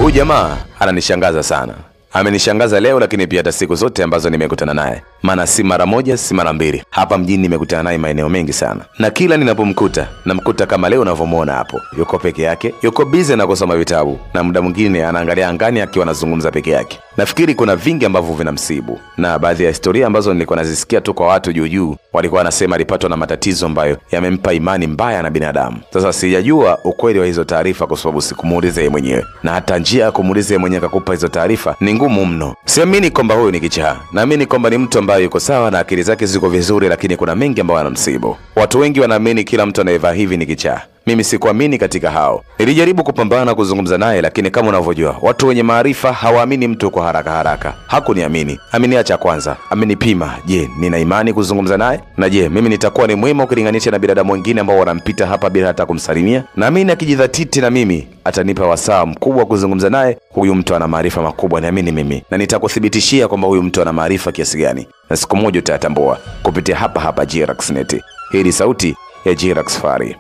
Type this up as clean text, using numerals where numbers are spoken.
Huyu jamaa ananishangaza sana. Amenishangaza leo, lakini pia hata siku zote ambazo nimekutana naye. Maana si mara moja, si mara mbili. Hapa mjini nimekutana naye maeneo mengi sana. Na kila ninapomkuta, namkuta kama leo unavyomuona hapo. Yuko peke yake, yuko busy na kusoma vitabu. Na muda mwingine anaangalia angani akiwa anazungumza peke yake. Nafikiri kuna vingi ambavyo vinamsibu. Na baadhi ya historia ambazo nilikuwa nazisikia tu kwa watu juu walikuwa wanasema alipatwa na matatizo ambayo yamempa imani mbaya na binadamu. Sasa sijajua ukweli wa hizo taarifa kwa sababu sikumuuliza yeye mwenyewe. Na hata njia ya kumuuliza yeye mwenyewe akakupa hizo taarifa ni ngumu mno. Siamini kwamba huyu ni kichaa. Naamini kwamba ni mtu ambaye yuko sawa na akili zake ziko vizuri, lakini kuna mengi ambayo yanamsibu. Watu wengi wanaamini kila mtu anayevaa hivi ni kichaa. Mimi sikuamini katika hao. Nilijaribu kupambana kuzungumza naye, lakini kama unavyojua, watu wenye maarifa hawaamini mtu kwa haraka. Hakuniamini. Ameniacha kwanza. Amenipima. Je, nina imani kuzungumza naye? Na je, mimi nitakuwa ni mwema ukilinganisha na binadamu wengine ambao wanampita hapa bila hata kumsalimia? Naamini akijidhatiti na mimi atanipa wasaa mkubwa kuzungumza naye. Huyu mtu ana maarifa makubwa, naamini mimi. Na nitakuthibitishia kwamba huyu mtu ana maarifa kiasi gani. Na siku moja utayatambua kupitia hapa Jirax Net. Hii ni sauti ya Jirax Fari.